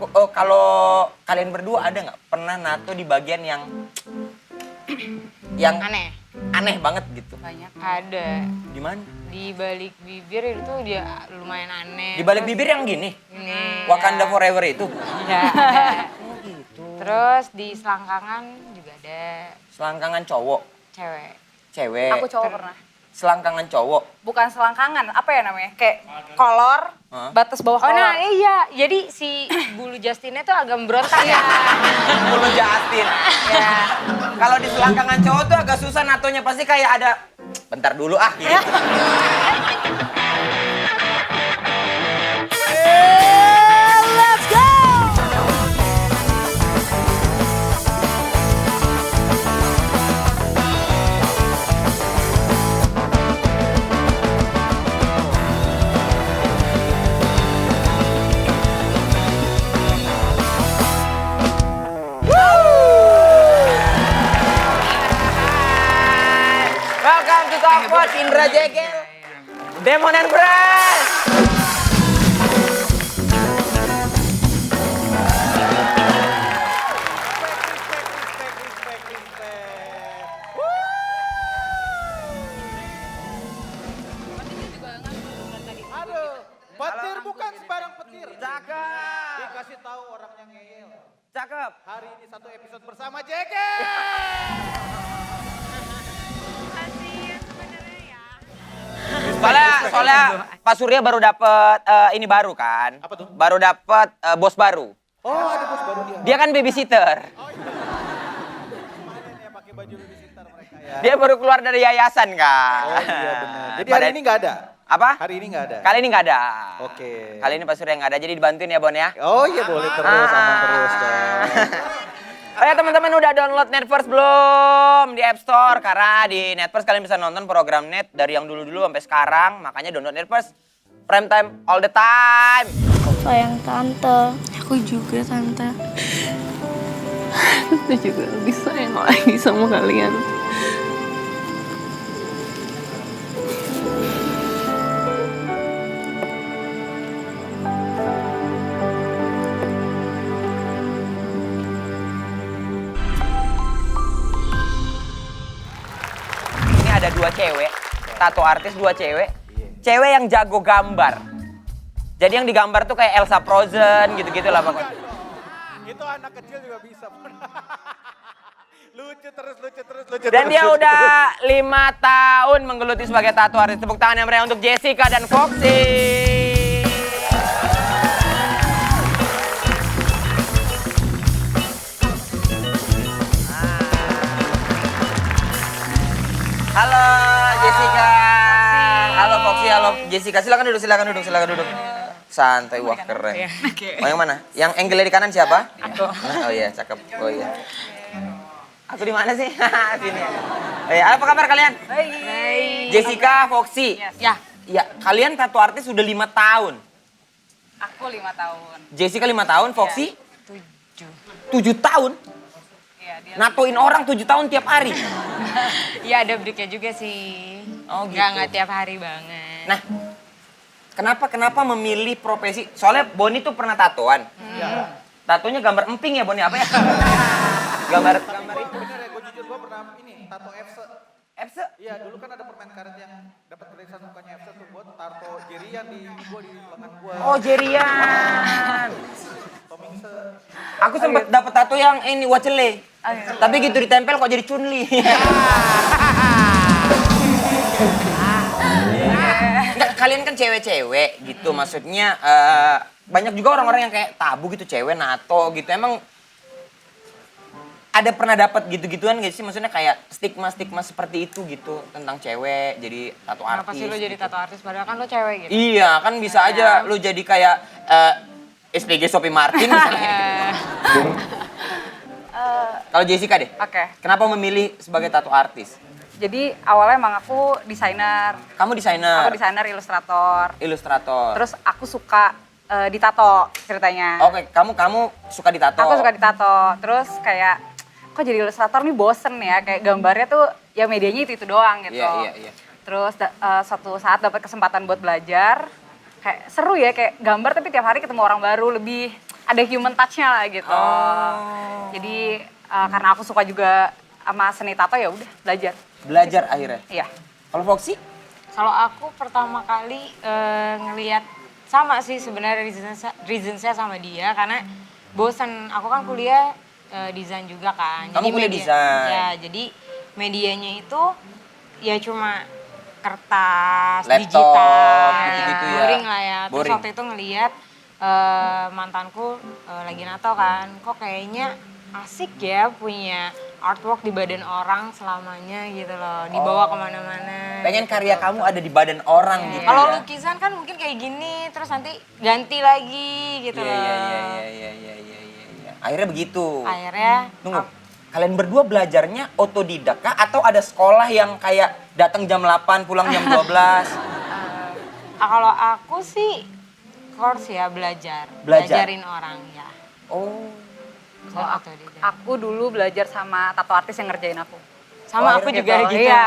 Oh, kalau kalian berdua ada nggak pernah nato di bagian yang Aneh. aneh banget gitu? Banyak. Ada. Di mana? Di balik bibir itu dia lumayan aneh. Di balik Terus bibir yang gini? Ini. Wakanda Forever itu? Iya, ada. Oh gitu. Terus di selangkangan juga ada Selangkangan cowok, cewek. cewek. Aku cowok pernah. Selangkangan cowok. Bukan selangkangan, apa ya namanya? Kayak kolor, Hah? batas bawah Oh kolor. nah iya, jadi si bulu Justinnya tuh agak memberontak ya. Bulu Justin. Ya. Kalau di selangkangan cowok tuh agak susah natonya, pasti kayak ada bentar dulu ah gitu. Let's go! Welcome to Talk Pod, Indra Jegel, Demon and Friends. Aduh, petir bukan sembarang petir. Cakep. Dikasih tahu orang yang ngeyel. Cakep. Hari ini satu episode bersama Jegel. Soalnya Pak Surya baru dapet ini baru kan? Apa tuh? Baru dapet bos baru. Oh, ada bos baru dia. Dia kan babysitter. Kemarin ya pakai baju babysitter mereka ya. Dia baru keluar dari yayasan kan? Oh iya benar. Jadi hari ini nggak ada? Apa? Hari ini nggak ada? Kali ini nggak ada. Oke. Kali ini Pak Surya nggak ada, jadi dibantuin ya Bon ya. Oh iya boleh terus, aman terus dong. Oh ya teman-teman, udah download Netverse belum di App Store? Karena di Netverse kalian bisa nonton program net dari yang dulu-dulu sampai sekarang. Makanya download Netverse prime time all the time. Sayang tante. Aku juga tante. Tante juga lebih sayang lagi sama kalian. Ini ada dua cewek, tato artis dua cewek. Cewek yang jago gambar. Jadi yang digambar tuh kayak Elsa Frozen gitu-gitu lah pokoknya. Itu anak kecil juga bisa. Lucu terus, lucu terus, lucu Dan terus. dia lucu udah terus. 5 tahun menggeluti sebagai tato artis. Tepuk tangan yang meriah untuk Jessica dan Foxy. Halo Jessica. Halo Foxy, halo Jessica. Silakan duduk, silakan duduk, silakan duduk. Santai, wah keren. Oh yang mana? Yang angle di kanan siapa? Aku. Oh iya, cakep. Oh iya. Aku di mana sih? Sini. Apa kabar kalian? Baik. Jessica, Foxy. Ya, Ya, kalian tato artis sudah 5 tahun. Aku 5 tahun. Jessica 5 tahun, Foxy 7. 7 tahun. Iya, dia Natoin orang 7 tahun tiap hari. Iya ada breaknya juga sih. Oh, gitu. Nggak tiap hari banget. Nah, kenapa memilih profesi? Soalnya Boni tuh pernah tatoan. Tatonya gambar emping ya Boni, apa ya? gambar Tapi bener ya, gue jujur gue pernah ini, tato FC. FC. Iya, dulu kan ada permen karet yang dapat tulisan mukanya FC tuh buat tato Jerian di gue di lengan gue. Oh, Jerian. Tomingse. Aku sempat dapat tato yang ini Wacele. Tapi gitu ditempel kok jadi Chunli. Enggak, kalian kan cewek-cewek gitu, maksudnya banyak juga orang-orang yang kayak tabu gitu, cewek nato gitu. Emang ada pernah dapat gitu-gituan gak sih? Maksudnya kayak stigma-stigma seperti itu gitu tentang cewek jadi tato artis. Kenapa sih lo jadi gitu. tato artis padahal kan lo cewek gitu? Iya, kan bisa aja lu jadi kayak SPG Sophie Martin misalnya. Kalau Jessica deh, Oke. kenapa memilih sebagai tato artis? Jadi awalnya emang aku desainer. Kamu desainer, Aku desainer ilustrator. ilustrator. Terus aku suka ditato ceritanya. Oke, kamu suka ditato. Aku suka ditato. Terus kayak kok jadi ilustrator nih bosen ya, kayak gambarnya tuh ya medianya itu doang gitu. Iya. Terus suatu saat dapat kesempatan buat belajar, kayak seru ya, kayak gambar tapi tiap hari ketemu orang baru, lebih ada human touch-nya lah gitu. Jadi karena aku suka juga sama seni tato ya udah Belajar akhirnya. Iya. Kalau Foxy? Kalau aku pertama kali ngelihat sama sih sebenarnya reasonsnya sama dia karena bosan. Aku kan kuliah desain juga kan. Kamu kuliah desain? Ya, jadi medianya itu ya cuma kertas, Laptop, digital, gitu-gitu ya. boring lah ya. Terus Boring. waktu itu ngelihat mantanku lagi nato kan, kok kayaknya asik ya punya artwork di badan orang selamanya gitu loh, dibawa kemana-mana. Pengen karya kamu ada di badan orang gitu Kalau ya? lukisan kan mungkin kayak gini, terus nanti ganti lagi gitu loh. Iya. Akhirnya begitu. Akhirnya Tunggu, kalian berdua belajarnya otodidak kah? Atau ada sekolah yang kayak datang jam 8, pulang jam 12? kalau aku sih course ya Belajar? belajarin orang ya. Oh. Kalau Otodidak. aku dulu belajar sama tato artis yang ngerjain aku. Sama Oh, aku akhirnya juga gitu. gitu. Iya,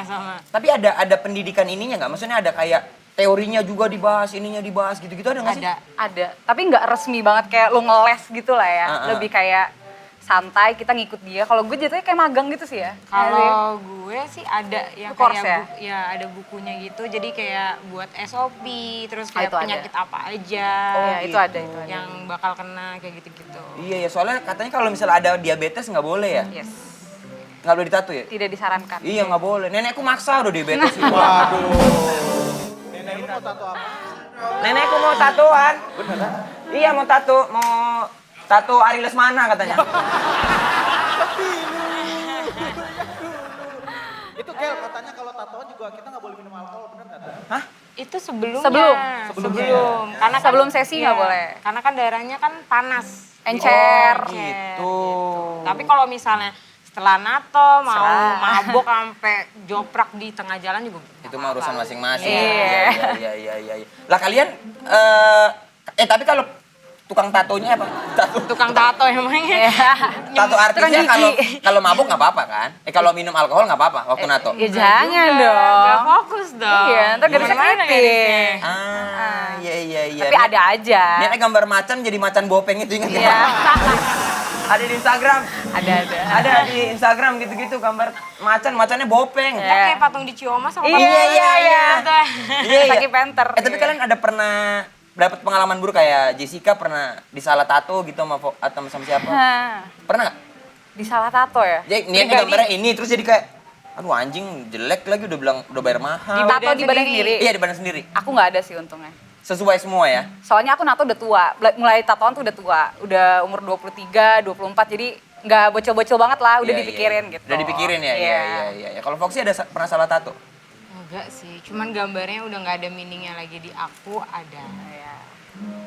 Sama. Tapi ada pendidikan ininya nggak? Maksudnya ada kayak teorinya juga dibahas, ininya dibahas gitu-gitu ada nggak sih? Ada. Tapi nggak resmi banget kayak lu ngeles gitu lah ya. Lebih kayak santai, kita ngikut dia. Kalau gue jatuhnya kayak magang gitu sih ya. Kalau gue sih ada yang Itu course kayak ya? ada bukunya gitu. Jadi kayak buat SOP, terus kayak itu ada. penyakit apa aja. Oh ya, itu ada. Yang bakal kena kayak gitu-gitu. Iya ya, soalnya katanya kalau misalnya ada diabetes nggak boleh ya? Yes. Nggak boleh ditato ya? Tidak disarankan. Iya nggak boleh. Nenekku maksa udah diabetes. Waduh. Nenek lu mau tato apa? Nenekku mau tatoan. Beneran? Iya mau tato Ari Lesmana katanya. Itu Gel, katanya kalau tatoan juga kita nggak boleh minum alkohol, bener nggak tuh? Hah? Itu sebelumnya. Sebelum. Karena kan, Sebelum sesi nggak iya, boleh. Karena kan daerahnya kan panas. Encer. Oh, gitu. Tapi kalau misalnya setelah nato mau Serah. mabok sampai joprak di tengah jalan juga Itu mah urusan masing-masing. Iya. Iya. Lah kalian tapi kalau tukang tatonya apa? tukang tato emangnya. Tato artisnya kalau mabuk nggak apa-apa kan? Kalau minum alkohol nggak apa-apa waktu nato. Ya jangan Gak dong. fokus dong. Iya, ntar garisnya Gimana kritik. garisnya? Iya. Tapi ada aja. Ini gambar macan jadi macan bopeng itu ingat Iya. Ada di Instagram. Ada. Ada di Instagram gitu-gitu gambar macannya bopeng. Kan kayak patung di Cioma sama Iya. Iya. Kaki panther. Tapi kalian ada pernah dapat pengalaman buruk kayak Jessica pernah disalah tato gitu atau sama siapa? Pernah nggak? Disalah tato ya? Jadi niatnya gambarnya ini terus jadi kayak aduh anjing jelek lagi udah bayar mahal. Tato di badan sendiri? Iya di badan sendiri. Aku nggak ada sih untungnya. Sesuai semua ya. Soalnya aku nato udah tua, mulai tatoan tuh udah tua. Udah umur 23, 24, jadi nggak bocil-bocil banget lah, udah Iya, dipikirin iya. gitu. Udah dipikirin ya. Iya. Kalau Foxy ada pernah salah tato? Enggak sih, cuman gambarnya udah nggak ada meaningnya lagi di aku ada.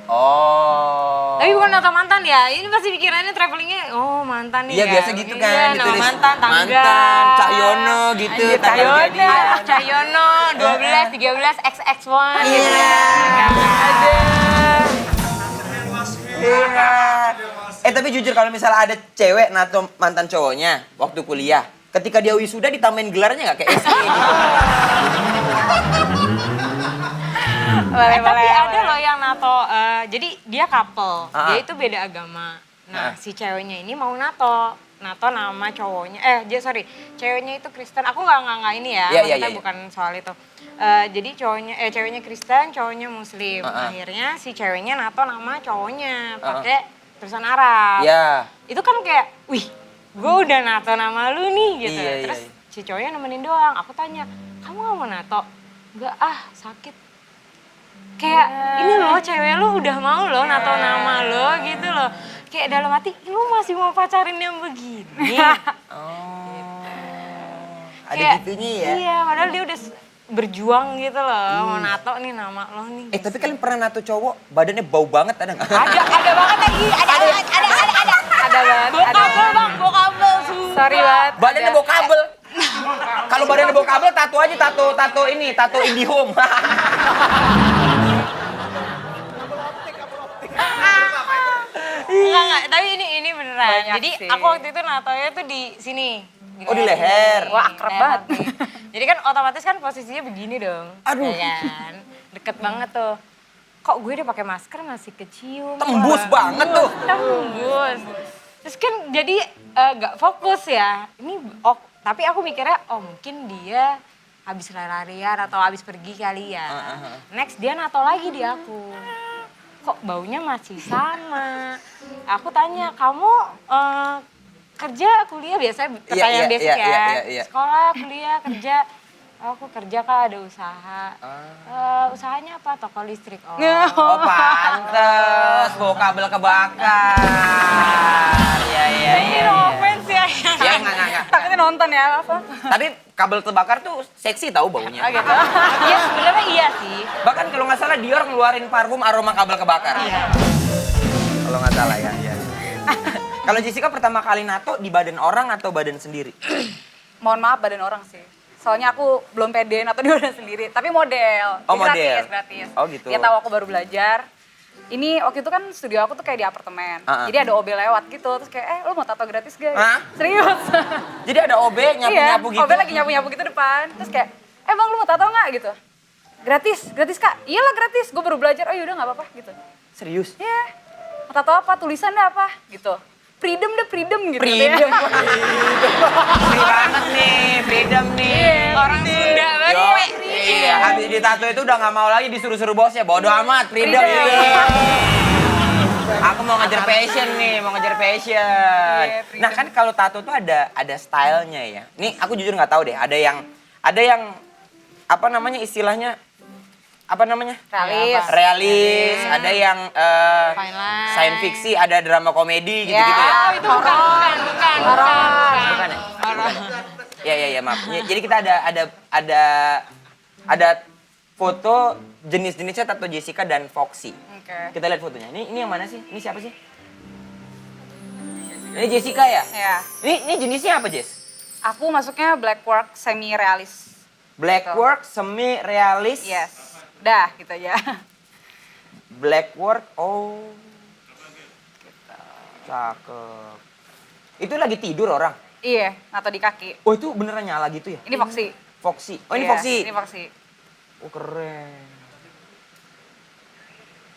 Oh. Tapi bukan nato mantan ya, ini pasti pikirannya travelingnya, oh mantan nih Iya ya. biasa gitu Iya, kan. nama ditulis mantan, tanggal. Mantan, Cahyono gitu. Anjir, tanggal Cahyono. jadian. Cahyono 12, 13, XX1 gitu. Iya. Tapi jujur kalau misalnya ada cewek nato mantan cowoknya waktu kuliah, ketika dia wisuda ditambahin gelarnya nggak kayak SE gitu? Tapi ada loh yang nato, jadi dia couple, dia itu beda agama. Nah si ceweknya ini mau nato nama cowoknya, ceweknya itu Kristen. Aku nggak ini ya, Iya, maksudnya iya. bukan soal itu. Jadi ceweknya Kristen, cowoknya Muslim. Akhirnya si ceweknya nato nama cowoknya pakai tulisan Arab. Iya. Itu kan kayak, wih, gue udah nato nama lu nih gitu. Iya, Terus iya. si cowoknya nemenin doang. Aku tanya, kamu gak mau nato? Enggak sakit. Kayak ini loh cewek lu udah mau loh nato nama lo gitu loh. Kayak dalam hati, lu masih mau pacarin yang begini? Ada Kayak, gitunya ya. Iya, padahal dia udah berjuang gitu loh. Mau nato nih nama lo nih. Tapi kalian pernah nato cowok badannya bau banget ada nggak? Ada banget lagi, ada. Ada banget. Bokabel bang, bokabel. Sorry banget. Badannya bau kabel. Kalau badannya bau kabel tato aja tato ini, tato IndiHome. Enggak, tapi ini beneran. Banyak Jadi sih. aku waktu itu natonya tuh di sini. Oh, di leher. Wah, akrab banget. Jadi kan otomatis kan posisinya begini dong. Aduh. Ya kan? Deket banget tuh. kok gue udah pakai masker masih kecium. Tembus banget tuh. Tembus. Terus kan jadi gak fokus ya. Ini tapi aku mikirnya mungkin dia habis lari-larian atau habis pergi kali ya. Next dia nato lagi di aku. Kok baunya masih sama. Aku tanya, kamu kerja, kuliah biasanya pertanyaan basic ya. Iya. Sekolah, kuliah, kerja. Aku kerja Kak, ada usaha. Usahanya apa? Toko listrik. Oh pantes, bawa kabel kebakar. Iya. No offense ya. Ya enggak. Takutnya nonton ya apa? Tapi kabel terbakar tuh seksi tahu baunya. Oh gitu. Iya sebenarnya iya sih. Bahkan kalau nggak salah Dior ngeluarin parfum aroma kabel kebakar. Iya. Kalau nggak salah ya. Kalau Jessica pertama kali nato di badan orang atau badan sendiri? Mohon maaf badan orang sih. Soalnya aku belum pede atau di badan sendiri, tapi model. Oh, Jadi model. Gratis. Oh, gitu. Dia tahu aku baru belajar. Ini waktu itu kan studio aku tuh kayak di apartemen. Jadi ada OB lewat gitu, terus kayak lu mau tato gratis gak? Serius. Jadi ada OB nyapu-nyapu gitu? OB lagi nyapu-nyapu gitu depan. Terus kayak, bang lu mau tato nggak gitu? Gratis Kak? Iyalah gratis, gue baru belajar, oh yaudah nggak apa-apa gitu. Serius? Iya, mau tato apa? Tulisannya apa? Gitu. Freedom gitu. Freedom. Free banget nih, freedom nih. Orang Sunda banget. Yo, iya, habis ditato itu udah nggak mau lagi disuruh-suruh bosnya. Bodoh amat, freedom. Iya. Aku mau ngejar passion nih, Nah kan kalau tato tuh ada stylenya ya. Nih aku jujur nggak tahu deh. Ada yang apa namanya istilahnya? Apa namanya? Realis. Ada yang Fine line. science fiksi, ada drama komedi gitu-gitu ya. Oh itu bukan. Bukan ya? Ya, maaf. Jadi kita ada foto jenis-jenisnya tato Jessica dan Foxy. Oke. Kita lihat fotonya. Ini yang mana sih? Ini siapa sih? Ini Jessica ya? Iya. Ini jenisnya apa, Jess? Aku masuknya black work semi realis. Black work semi realis. Yes. Udah gitu aja. Black work. Oh. Cakep. Itu lagi tidur orang. Iya, nato di kaki. Oh, itu beneran nyala gitu ya? Ini Foxy. Foxy. Oh, ini Iya, Foxy. Ini Foxy. Oh, keren.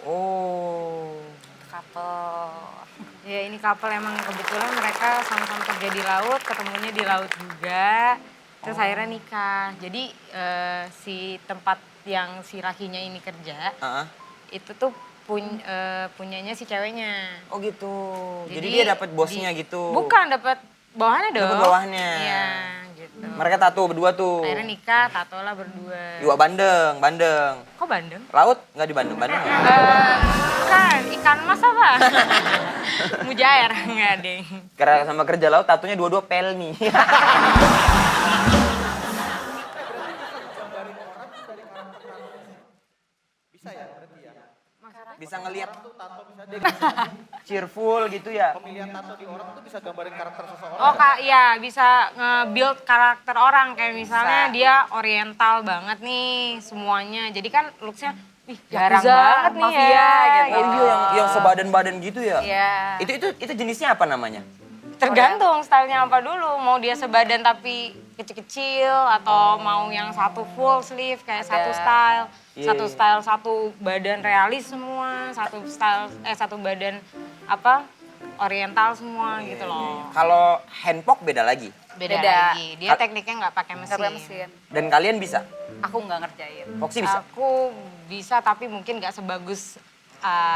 Oh. Couple. Ya ini couple emang kebetulan mereka sama-sama kerja di laut, ketemunya di laut juga. Terus akhirnya nikah. Jadi si tempat yang si lakinya ini kerja, itu tuh punyanya si ceweknya. Oh gitu. Jadi dia dapat bosnya gitu. Bukan, dapat bawahannya dong. Dapat bawahannya. Iya, gitu. Mereka tato berdua tuh. Akhirnya nikah, tato lah berdua. Iwa Bandeng. Kok Bandeng? Laut nggak di Bandung nggak? Bukan, ikan mas apa? Mujair, nggak deh. Karena sama kerja laut tatonya dua-dua pelni. Bisa ya berarti ya. Bisa ngelihat Tuh tato bisa dia cheerful gitu ya. pemilihan tato di orang tuh bisa gambarin karakter seseorang. Oh kak, iya bisa nge-build karakter orang. Kayak misalnya Bisa. dia oriental banget nih semuanya. Jadi kan looksnya, wih jarang Yakuza, banget nih mafia, ya. gitu. Oh iya yang sebadan-badan gitu ya. Iya. Itu jenisnya apa namanya? Tergantung stylenya apa dulu. Mau dia sebadan tapi kecil-kecil atau mau yang satu full sleeve kayak Ada. satu style. Iya, Satu iya. style, satu badan realis semua. Satu badan apa oriental semua gitu loh. Kalau handpok beda lagi. Beda, Beda. lagi. Dia tekniknya nggak pakai mesin. Nggak pakai mesin. Dan kalian bisa? Aku nggak ngerjain. Foxy bisa? Aku bisa tapi mungkin nggak sebagus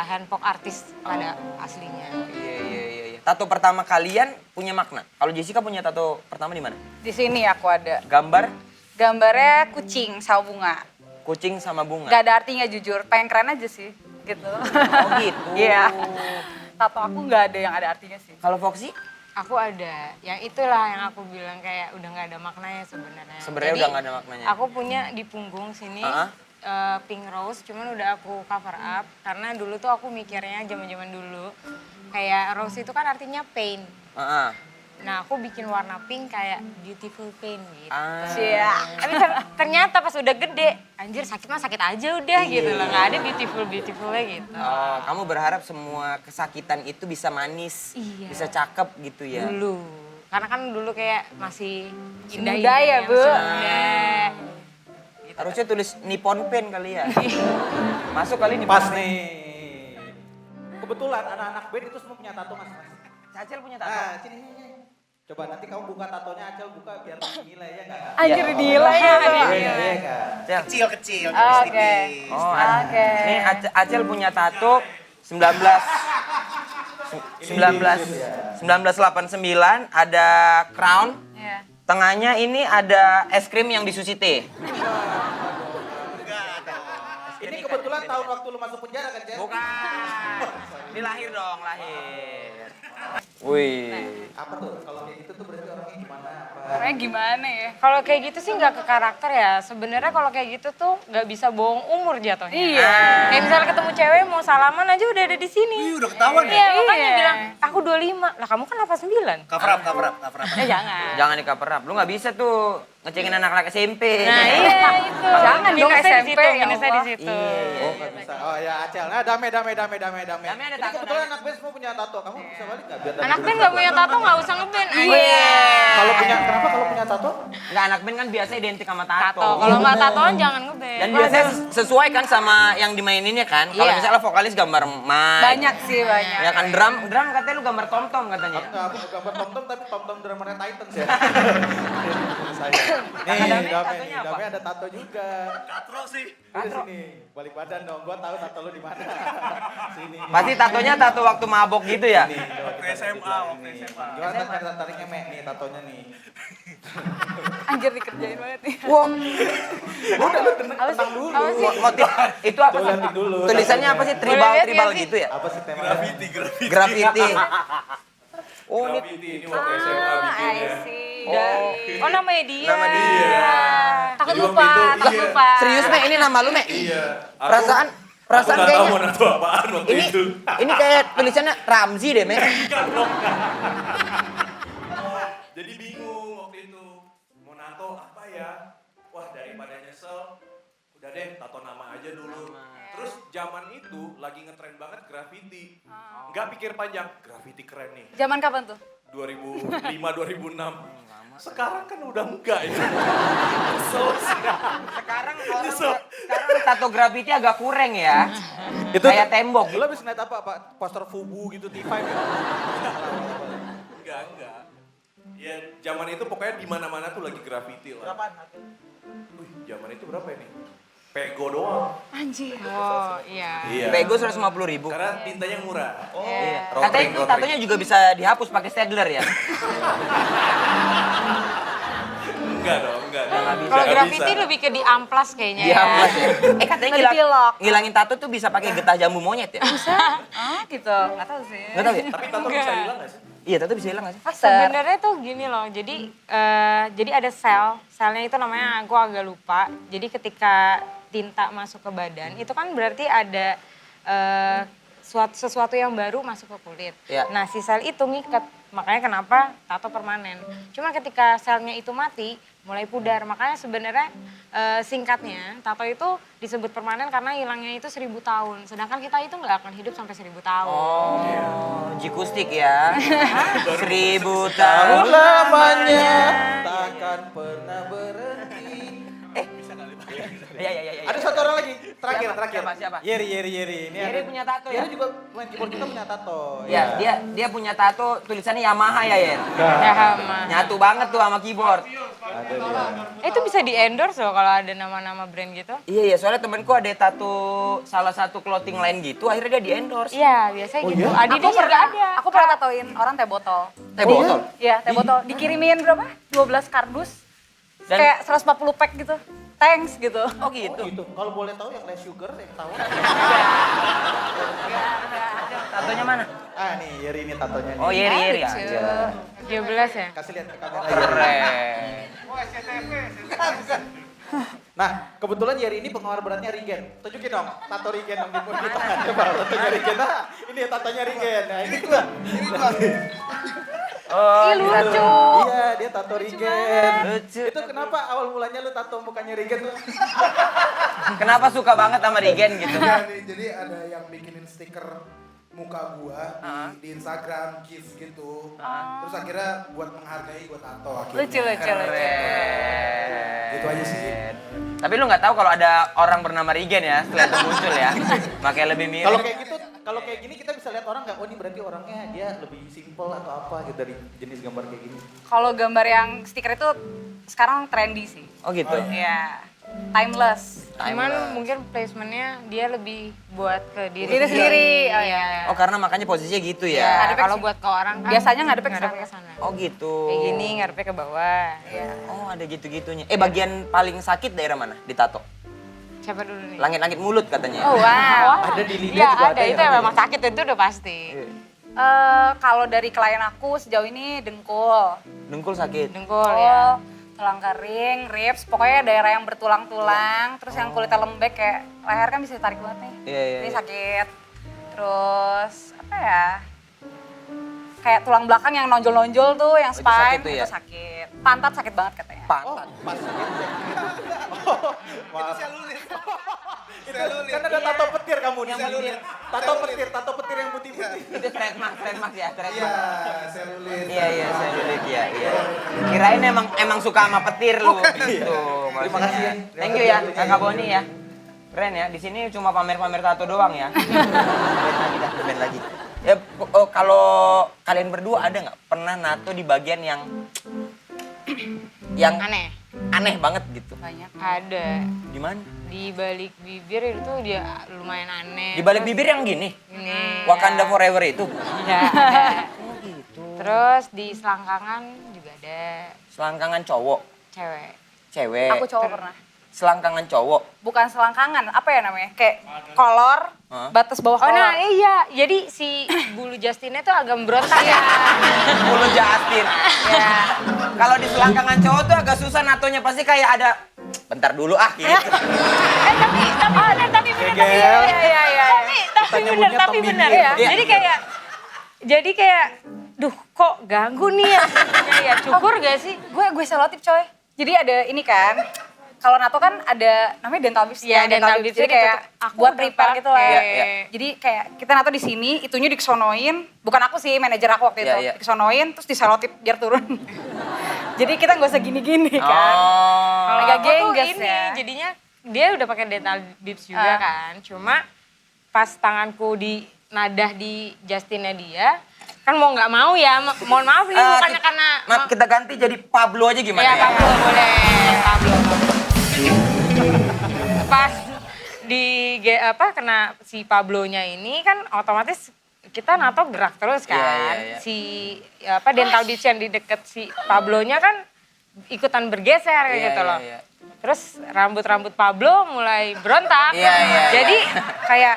handpok artis pada aslinya. Iya. Tato pertama kalian punya makna. Kalau Jessica punya tato pertama di mana? Di sini aku ada. Gambar Gambarnya kucing sama bunga. kucing sama bunga. Gak ada artinya jujur, pengen keren aja sih. Gitu. Oh gitu. Iya. Tato aku nggak ada yang ada artinya sih. Kalau Foxy? Aku ada, yang itulah yang aku bilang kayak udah nggak ada maknanya sebenarnya. Sebenarnya Jadi, udah nggak ada maknanya. Aku punya di punggung sini pink rose, cuman udah aku cover up karena dulu tuh aku mikirnya zaman-zaman dulu kayak rose itu kan artinya pain. Nah aku bikin warna pink kayak beautiful pain gitu. Iya. Tapi ternyata pas udah gede, anjir sakit mah sakit aja udah gitu loh, nggak ada beautifulnya gitu. Oh, kamu berharap semua kesakitan itu bisa manis, Iya. bisa cakep gitu ya? Dulu, karena kan dulu kayak masih indah Muda ya, Bu. Sunda. Harusnya tulis Nippon Pain kali ya. Masuk kali di Pas nih. Kebetulan anak-anak band itu semua punya tato masing-masing. Acel punya tato. Nah, sini. Coba nanti kamu buka tatonya, Acel buka biar nilai ya nggak? Anjir dinilai ya. Iya nggak? Acel. Kecil-kecil, Oke. tipis-tipis. Oh, Oke. Ini Acel punya tato 1989 ada crown, Iya. tengahnya ini ada es krim yang disusi teh. Ini kebetulan tahun waktu lu masuk penjara kan, Cel? Bukan. Ini lahir dong, lahir. Wih. Apa tuh? Kalau kayak gitu tuh berarti orangnya gimana? Apa? Orangnya gimana ya? Kalau kayak gitu sih nggak ke karakter ya. Sebenarnya kalau kayak gitu tuh nggak bisa bohong umur jatuhnya. Iya. Kayak misalnya ketemu cewek mau salaman aja udah ada di sini. Ih, udah ketahuan ya? Iya, makanya Iya. bilang aku 25. Lah kamu kan 89. Cover up. Ya jangan. Jangan di cover up. Lu nggak bisa tuh ngecengin anak-anak SMP. Nah iya itu. Jangan dong Minusnya di SMP, situ, ya minusnya di Allah. situ. Oh, nggak bisa. Oh ya, Acel. Nah, damai. Damai ada Ini tato, kebetulan damai. anak band semua punya tato. Kamu bisa balik nggak? Biar Anak band nggak punya tato nggak usah ngeband. Kalau punya, kenapa kalau punya tato? Nggak, anak band kan biasa identik sama tato. Tato. Kalau nggak tatoan jangan ngeband. Dan biasanya sesuai kan sama yang dimaininnya kan. Kalau Iya. misalnya vokalis gambar mic. Banyak sih, banyak. Ya kan drum katanya lu gambar tom-tom katanya. Enggak, aku gambar tom-tom tapi tom-tom drummernya Titans ya. Kakak Dame Nih, tatonya apa? Dame ada tato juga. Katro sih. Udah sini, balik badan dong. Gua tahu tato lu di mana. Sini. Pasti tatonya tato waktu mabok gitu ya. Nih, coba kita SMA, lihat waktu nih. SMA. Gimana tariknya, Mek? Nih tatonya nih. Anjir dikerjain banget nih. Wah, Udah lu tenang dulu. Apa sih? motif itu apa Tuh, sih? liatin dulu. Tulisannya apa sih? Boleh lihat Tribal nggak sih? gitu ya? Apa sih temanya? Graffiti. Oh, ini Ini waktu SMA I bikinnya. see. Oh namanya dia. Nama dia. Takut Jadi lupa, waktu itu, takut iya. lupa. serius Mek, ini nama lu Mek? Iya. Perasaan Aku nggak tahu kayaknya mau nato apaan waktu ini itu. ini kayak tulisannya Ramzi deh Mek. Jadi bingung waktu itu. Mau nato apa ya? Wah daripada nyesel, udah deh tato nama aja dulu. Terus zaman itu lagi ngetren banget graffiti. Nggak pikir panjang, graffiti keren nih. Zaman kapan tuh? 2005, 2006. Sekarang kan udah enggak ya. Kesel sih. Sekarang tato graffiti agak kurang ya. Itu Kayak tembok. Lu habis ngeliat apa? Poster Fubu gitu, T5 ya? Enggak. Ya zaman itu pokoknya di mana-mana tuh lagi graffiti lah. Berapaan? Wih, zaman itu berapa ini? Pego doang. Anjir. Oh iya. Iya. Pego 150.000. Karena tintanya murah. Iya. Rotring, Katanya itu rotring. tatonya juga bisa dihapus pakai Stadler ya. Enggak dong, enggak. Nggak bisa. Kalau Nggak graffiti bisa. lebih ke di amplas kayaknya Iya, ya. Mas, ya. Katanya Nggak dipilok. ngilangin tato tuh bisa pakai getah jambu monyet ya? Ah gitu, nggak tahu sih. Nggak tahu ya? Tapi tato bisa hilang gak sih? Iya, tato bisa hilang nggak sih? Sebenarnya tuh gini loh, jadi ada selnya itu namanya aku agak lupa. Jadi ketika tinta masuk ke badan, itu kan berarti ada sesuatu yang baru masuk ke kulit. Iya. Nah si sel itu ngikat, makanya kenapa tato permanen. Cuma ketika selnya itu mati, mulai pudar. Makanya sebenarnya singkatnya, tato itu disebut permanen karena hilangnya itu 1000 tahun. Sedangkan kita itu nggak akan hidup sampai 1000 tahun. Oh, jikustik ya. 1000 Tahun tahun. lamanya takkan pernah berhenti. Iya. Ada satu orang lagi, terakhir. Siapa? Yeri. Ini Yeri ada- punya tato ya? Yeri juga main keyboard kita punya tato. Ya, dia punya tato tulisannya Yamaha ya, Yen. Ya sama. Nyatu banget tuh sama keyboard. Ada dia. Itu bisa di endorse loh kalau ada nama-nama brand gitu. Iya, soalnya temenku ada tato salah satu clothing line gitu, akhirnya dia di endorse. Iya, biasanya gitu. iya? Adidas juga ada. Aku pernah tatoin orang teh botol. Teh botol? Iya, teh botol. Dikirimin berapa? 12 kardus. Dan- Kayak 140 pack gitu. Thanks gitu. Oh gitu. Oh gitu. Kalau boleh tahu yang less sugar yang tahu. Tatonya mana? Ah nih, Yeri ini tatonya nih. Oh, Yeri ya. Lucu. 12 ya? Kasih lihat ke kamera. Keren. Bukan. Nah, kebetulan Yeri ini pengawal beratnya Regen. Tunjukin dong, tato Regen dong di pundak tangan. Coba tatonya Regen. Nah, ini tatonya Regen. Nah, ini gua. Oh, Ih lucu. Iya, dia tato Regen. Lucu. Itu kenapa awal mulanya lu tato mukanya Regen tuh? Kenapa suka banget sama Regen gitu? Enggak nih, jadi ada yang bikinin stiker muka gua di Instagram, GIF gitu. Terus akhirnya buat menghargai gua tato akhirnya. Lucu. Keren. Jadi Itu aja sih. Tapi lu nggak tahu kalau ada orang bernama Rigen ya, setelah itu muncul ya. Makanya lebih mirip. Kalau kayak gini kita bisa lihat orang nggak, oh ini berarti orangnya dia lebih simple atau apa gitu dari jenis gambar kayak gini. Kalau gambar yang stiker itu sekarang trendy sih. Oh gitu. Iya. Timeless. Cuman mungkin placementnya dia lebih buat ke diri Diri sendiri. Oh iya. Oh karena makanya posisinya gitu Ya, ya. Ngadepnya kalau sih. buat ke orang kan Biasanya ngadepnya ke ngadepnya ke sana. Oh gitu. Kayak gini ngadepnya ke bawah. Iya. Oh ada gitu-gitunya. Bagian paling sakit daerah mana? Ditato? Siapa dulu nih? Langit-langit mulut katanya. Oh wow. Ada di lidah Iya juga ada, ada itu ya? memang sakit itu udah pasti. Kalau dari klien aku sejauh ini dengkul. Dengkul sakit. Dengkul ya. Tulang kering, ribs, pokoknya daerah yang bertulang-tulang, terus yang kulitnya lembek kayak leher kan bisa ditarik banget nih. Iya, iya, Ini iya. sakit. Terus apa ya? Kayak tulang belakang yang nonjol-nonjol tuh, yang itu spine, sakit tuh ya? itu sakit. Pantat sakit banget katanya. Pantat. Pas gitu. Maaf. Kan ada tato petir kamu nih. Tato petir yang putih-putih. Itu trademark ya, Iya, trademark. selulit. Iya, selulit ya, iya. Kirain emang suka sama petir lu gitu. Terima kasih ya. Thank you ya, Kakak Boni ya. Keren ya, di sini cuma pamer-pamer tato doang ya. Keren lagi. Ya, kalau kalian berdua ada nggak pernah nato di bagian yang Aneh. aneh banget gitu? Banyak. Ada. Di mana? Di balik bibir itu dia lumayan aneh. Di balik bibir yang gini? Ini. Wakanda Forever itu? Iya. Oh gitu. Terus di selangkangan juga ada Selangkangan cowok, cewek. cewek. Aku cowok pernah. Selangkangan cowok. Bukan selangkangan, apa ya namanya? Kayak kolor, Hah? batas bawah Oh kolor. nah iya, jadi si bulu Justinnya tuh agak berontak ya. Bulu Justin. Iya. Kalau di selangkangan cowok tuh agak susah natonya, pasti kayak ada bentar dulu gitu. Tapi bener, Iya, iya, iya. tapi bener, tapi bener. Iya. Jadi kayak, duh kok ganggu nih ya. Ya cukur gak sih? Gue selotip coy. Jadi ada ini kan, kalau nato kan ada namanya dental bibs. Iya, dental bibs. Jadi Jadi kayak aku buat udah prepare gitu lah. pakai. Iya, iya. Jadi kayak kita nato di sini, itunya dikesonoin. Bukan aku sih, manajer aku waktu itu. Iya, iya. Dikesonoin, terus diselotip biar turun. Jadi kita nggak usah gini-gini kan. Oh. Kalau Agak aku tuh gengges ini, ya. jadinya dia udah pakai dental bibs juga kan. Cuma pas tanganku di nadah di Justinnya dia, kan mau nggak mau ya, mohon maaf nih bukannya karena Maaf, kita ganti jadi Pablo aja gimana ya ya? Pablo boleh, Pablo. Pas kena si Pablonya ini kan otomatis kita nato gerak terus kan. Iya, iya. Si dental bibs yang di deket si Pablonya kan ikutan bergeser Iya, gitu iya, loh. iya. Terus rambut-rambut Pablo mulai berontak. Iya, iya, Jadi iya. kayak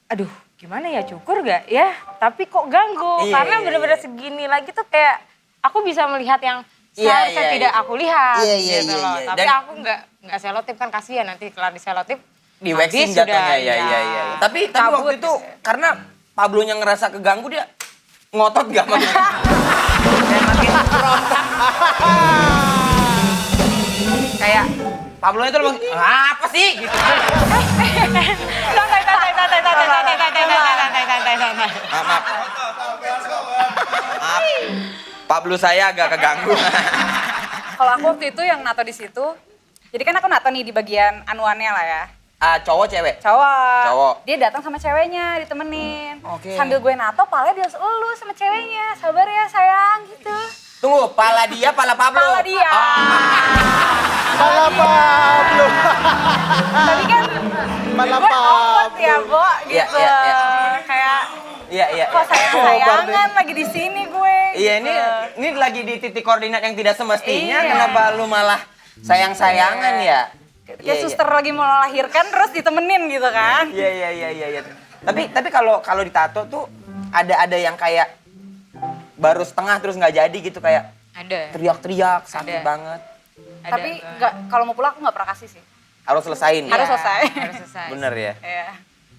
aduh gimana ya cukur gak ya? Tapi kok ganggu Iya, karena iya, bener-bener iya. segini lagi tuh kayak aku bisa melihat yang Iya, seharusnya iya, tidak iya. aku lihat Iya, iya, gitu iya, loh. iya. Tapi Dan- aku nggak selotip kan kasihan nanti kelar diselotip Di waxing habis jatuhnya, sudah, ya, iya, iya. Tapi cabut waktu itu gitu. karena Pablonya ngerasa keganggu dia ngotot gak maksudnya? Dan makin berontak. Kayak Pablonya tuh langsung, apa sih gitu. santai. Maaf. Pablo saya agak keganggu. Kalau aku waktu itu yang nato di situ, jadi kan aku nato nih di bagian anuannya lah ya. Cowok cewek? Cowok. Dia datang sama ceweknya, ditemenin. Oke. Sambil gue nato, palanya dia elu sama ceweknya. Sabar ya sayang gitu. Tunggu, pala dia, pala Pablo. Pala dia. Pala Pablo. Tapi kan Pala gue awkward Pablo. ya, Bo, Iya, gitu. iya, iya. Kayak Iya. kok sayang-sayangan lagi di sini gue. Iya, gitu. ini lagi di titik koordinat yang tidak semestinya. Iya. Kenapa lu malah sayang-sayangan ya? Kayak suster lagi mau melahirkan terus ditemenin gitu kan. Iya. Tapi kalau ditato tuh ada yang kayak baru setengah terus nggak jadi gitu, kayak Ada. teriak-teriak sakit Ada. banget. Tapi nggak, kalau mau pulang aku nggak pernah kasih sih. Harus selesain Harus ya. selesai. Harus selesai. Bener ya. Iya.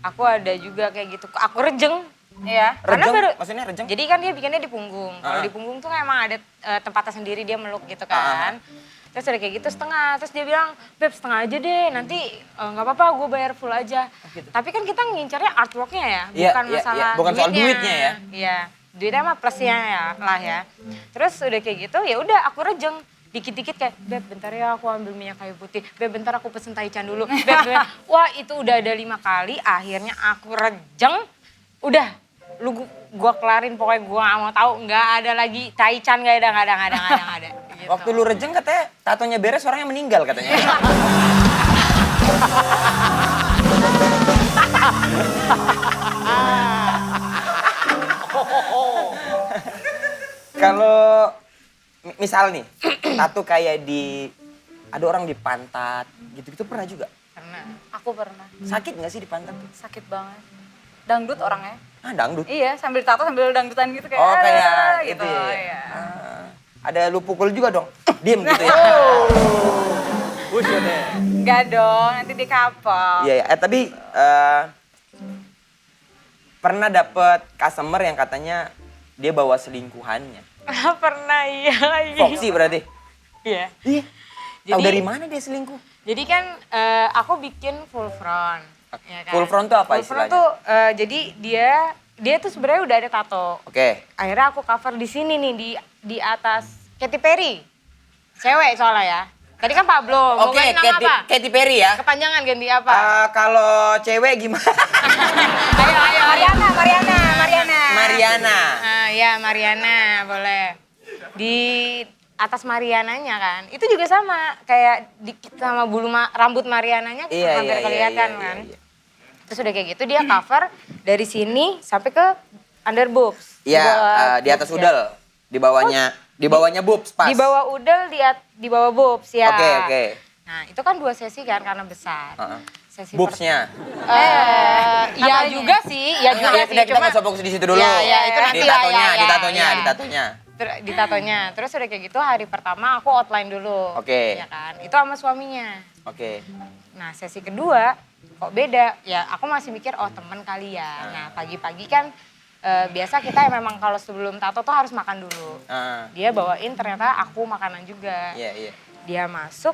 Aku ada juga kayak gitu. Aku rejeng. Iya. Karena Rejeng, baru- maksudnya rejeng? Jadi kan dia bikinnya di punggung. Kalau Ah. di punggung tuh emang ada tempatnya sendiri dia meluk gitu kan. Terus ada kayak gitu setengah. Terus dia bilang, Beb setengah aja deh, nanti nggak apa-apa gue bayar full aja. Tapi kan kita ngincarnya artworknya ya, Iya, bukan iya, masalah iya. Bukan soal duitnya ya. Iya, duitnya mah plusnya ya lah ya. Terus udah kayak gitu, ya udah aku rejeng. dikit-dikit kayak, Beb bentar ya aku ambil minyak kayu putih, Beb bentar aku pesen taichan dulu, Beb. Wah itu udah ada 5 kali, akhirnya aku rejeng, udah gua kelarin pokoknya gua gak mau tahu, nggak ada lagi taichan, nggak ada. Gitu. Waktu lu rejeng katanya tatonya beres, orangnya meninggal katanya. Kalau misal nih, tato kayak ada orang di pantat, gitu-gitu pernah juga? Karena Aku pernah. Sakit nggak sih di pantat tuh? Sakit banget. Dangdut orangnya. Ah, dangdut? Iya, sambil tato sambil dangdutan gitu kayak. Oh, kayak "Ah," itu gitu. ya? Iya. Ah, ada lu pukul juga dong? Diem gitu ya? Buset deh. Enggak dong, nanti di kapal. Iya, tapi pernah dapet customer yang katanya dia bawa selingkuhannya. pernah iya. Foxy berarti? Iya. Iya. Tahu Jadi- dari mana dia selingkuh? Jadi kan aku bikin full front. Ya kan? Full front tuh apa Full front istilahnya? tuh jadi dia tuh sebenarnya udah ada tato. Oke. Akhirnya aku cover di sini nih di atas Katy Perry. Cewek soalnya ya. Tadi kan Pablo, mau Oke, ganti nama apa? Katy Perry ya. Kepanjangan ganti apa? Kalau cewek gimana? ayo. Mariana. Ya Mariana, boleh. Di atas Mariananya kan, itu juga sama kayak dikit sama rambut Mariananya Iya, hampir iya, kelihatan iya, kan. iya. Terus udah kayak gitu dia cover dari sini sampai ke under boobs. Iya, bawah di atas boobs ya. udel. Di bawahnya boobs pas. Di bawah udel, di bawah boobs ya. Oke. Nah itu kan 2 sesi kan karena besar. Heeh. Sesi Boobsnya. iya juga sih, ya juga sih. Udah, kita Cuma nggak usah fokus di situ dulu. Ya, itu nanti lah, Di tatonya. Di tatonya. Terus udah kayak gitu hari pertama aku outline dulu. Oke. Ya kan, itu sama suaminya. Oke. Nah sesi kedua kok beda, ya aku masih mikir oh temen kali ya. Nah pagi-pagi kan biasa kita memang kalau sebelum tato tuh harus makan dulu. Dia bawain ternyata aku makanan juga. Iya. Dia masuk,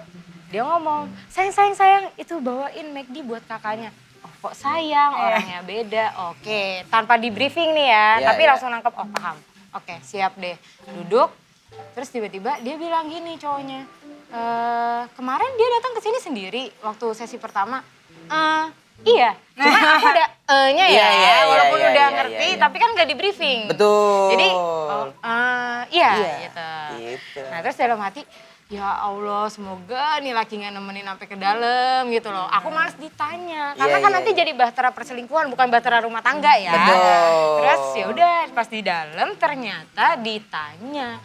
dia ngomong, sayang, itu bawain McD buat kakaknya. Oh kok sayang, orangnya beda. Oke, tanpa di briefing nih ya, Iya, tapi iya. langsung nangkep, oh paham. Oke, siap deh. Duduk, terus tiba-tiba dia bilang gini cowoknya, kemarin dia datang ke sini sendiri waktu sesi pertama. Iya, cuma aku ada nya ya, Iya, walaupun iya, udah iya, ngerti, iya. tapi kan gak di briefing. Betul. Jadi, iya gitu. Gitu. Nah terus dalam hati, ya Allah semoga nih laki nggak nemenin sampai ke dalam gitu loh. Aku males ditanya, karena Iya, kan iya, nanti iya. jadi bahtera perselingkuhan bukan bahtera rumah tangga ya. Betul. Terus ya udah pas di dalam ternyata ditanya,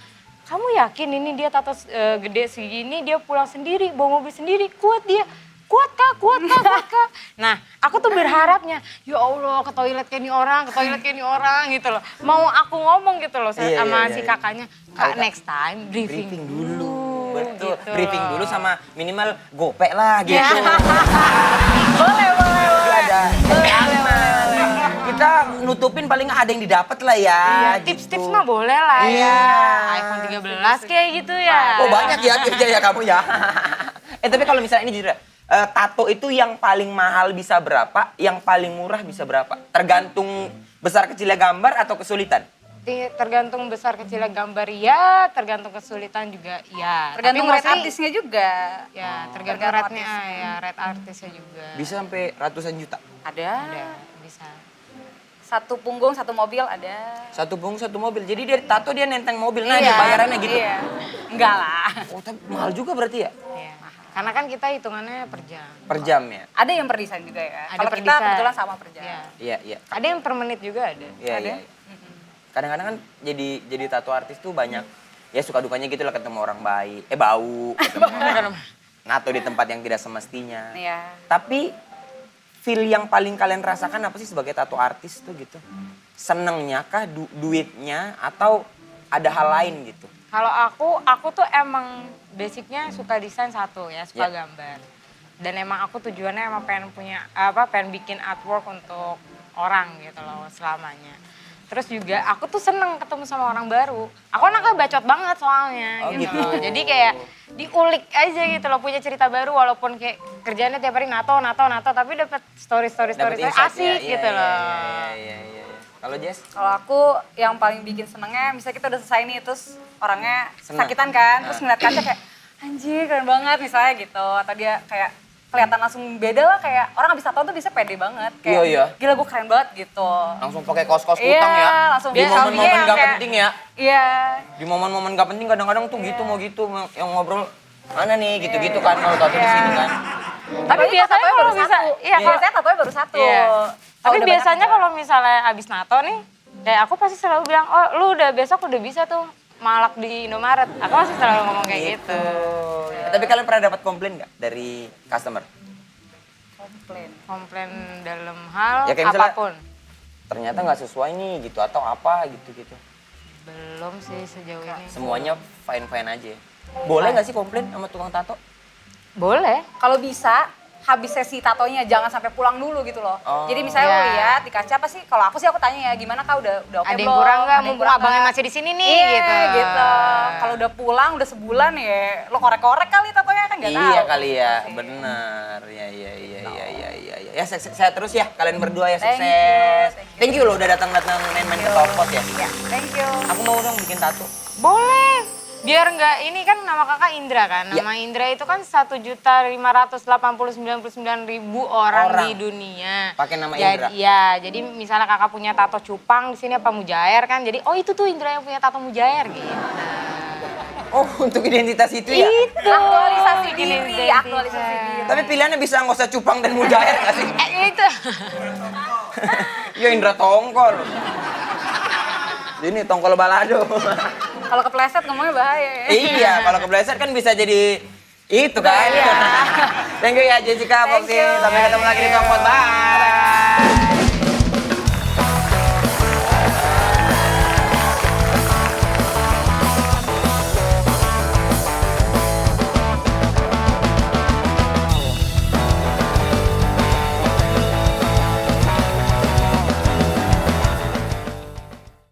kamu yakin ini dia tato gede segini dia pulang sendiri bawa mobil sendiri, kuat dia? Kuat kak. Nah aku tuh berharapnya, ya Allah ke toilet kayak ini orang gitu loh. Mau aku ngomong gitu loh Iya, sama iya, si iya. kakaknya, kak next time briefing dulu. Betul. gitu Briefing loh. dulu sama minimal gopek lah gitu. boleh. Kita nutupin paling ada yang didapat lah ya. Iya, gitu. tips-tips mah boleh lah Iya. ya. iPhone 13 kayak gitu ya. Oh banyak ya tipsnya ya kamu ya. Tapi kalau misalnya ini jujur ya, tato itu yang paling mahal bisa berapa, yang paling murah bisa berapa? Tergantung besar kecilnya gambar atau kesulitan? Tergantung besar kecilnya gambar ya, tergantung kesulitan juga ya. Tergantung Tapi rate mostly- artisnya juga. Ya, tergantung Tergantung rate-nya artisnya. ya, rate artisnya juga. Bisa sampai ratusan juta. Ada. Bisa. Satu punggung, satu mobil ada. Satu punggung satu mobil. Jadi dia tato dia nenteng mobil. Nah, dia bayarannya gitu. Iya. Enggak lah. Oh, tapi mahal juga berarti ya? Iya. Karena kan kita hitungannya per jam. Per jam ya? Ada yang per desain juga ya. Ada Kalau per kita desain. kebetulan sama per jam. Iya. Iya. Ada yang per menit juga ada. Iya. Kadang-kadang kan jadi tato artis tuh banyak ya suka dukanya gitu lah, ketemu orang baik, bau, ketemu nato di tempat yang tidak semestinya. Iya. Tapi feel yang paling kalian rasakan apa sih sebagai tato artis tuh gitu? Senengnya kah, duitnya, atau ada hal lain gitu? Kalau aku tuh emang basicnya suka desain satu ya, suka Ya. gambar. Dan emang aku tujuannya emang pengen bikin artwork untuk orang gitu loh selamanya. Terus juga aku tuh seneng ketemu sama orang baru. Aku anaknya bacot banget soalnya Oh, gitu. gitu. loh. Jadi kayak diulik aja gitu loh, punya cerita baru walaupun kayak kerjaannya tiap hari nato tapi dapat story Dapet insight, asik ya, gitu ya, loh. ya. Kalau Jess? Kalau aku yang paling bikin senengnya, misalnya kita udah selesai nih, terus orangnya Seneng. sakitan kan, terus ngeliat kaca kayak, anjir keren banget misalnya gitu. Atau dia kayak kelihatan langsung beda lah, kayak orang habis tato tuh bisa pede banget. Kayak, Iya. gila gue keren banget gitu. Langsung pakai kaos-kaos Iya, kutang ya. langsung Di dia momen-momen yang gak kayak- penting ya. Iya. Di momen-momen gak penting kadang-kadang tuh gitu mau gitu yang ngobrol mana nih gitu-gitu kan kalau tato di sini kan. Tapi Apalagi biasanya tatonya kalau baru bisa, satu. iya kalau Biasanya tatonya baru satu. Iya. Kalau Tapi udah biasanya banyak, kalau misalnya abis nato nih, kayak aku pasti selalu bilang, oh lu udah besok udah bisa tuh malak di Indomaret. Aku masih selalu ngomong kayak gitu. Tapi kalian pernah dapat komplain nggak dari customer? Komplain dalam hal Ya, kayak misalnya- apapun. Ternyata nggak sesuai nih gitu atau apa gitu-gitu. Belum sih sejauh ini. Semuanya fine-fine aja. Boleh nggak sih komplain sama tukang tato? Boleh. kalau bisa habis sesi tatonya jangan sampai pulang dulu gitu loh. Oh. Jadi misalnya lu Iya. lihat di kaca pasti kalau aku sih aku tanya ya gimana Kak udah oke Ada yang belum? kurang nggak? Ada yang Mumpung kurang abangnya nggak? masih di sini nih, Iya, gitu. Kalau udah pulang udah sebulan ya lo korek-korek kali tatonya kan nggak tahu. Iya kali ya, benar. Ya. Ya sehat terus ya kalian berdua ya, Thank you, sukses. thank you. Thank you loh udah datang-datang main-main ke Topot ya. Ya, thank you. Aku mau dong bikin tato. Boleh. Biar nggak, ini kan nama kakak Indra kan. Ya. Nama Indra itu kan 1.589.000 orang Orang. di dunia. Pakai nama Indra. Iya, jadi misalnya kakak punya tato cupang di sini apa mujair kan. Jadi oh itu tuh Indra yang punya tato mujair gitu. Oh untuk identitas itu ya? Itu. Aktualisasi Bikin diri, identitas. aktualisasi diri. Tapi pilihannya bisa nggak usah cupang dan mujair nggak sih? Itu. Ya Indra Tongkol. Ini Tongkol Balado. Kalau kepleset ngomongnya bahaya ya. Iya, kalau kebeleset kan bisa jadi itu kan. Thank you ya Jessica, Thank Foxy. you. Sampai ketemu lagi di Topot. Bye.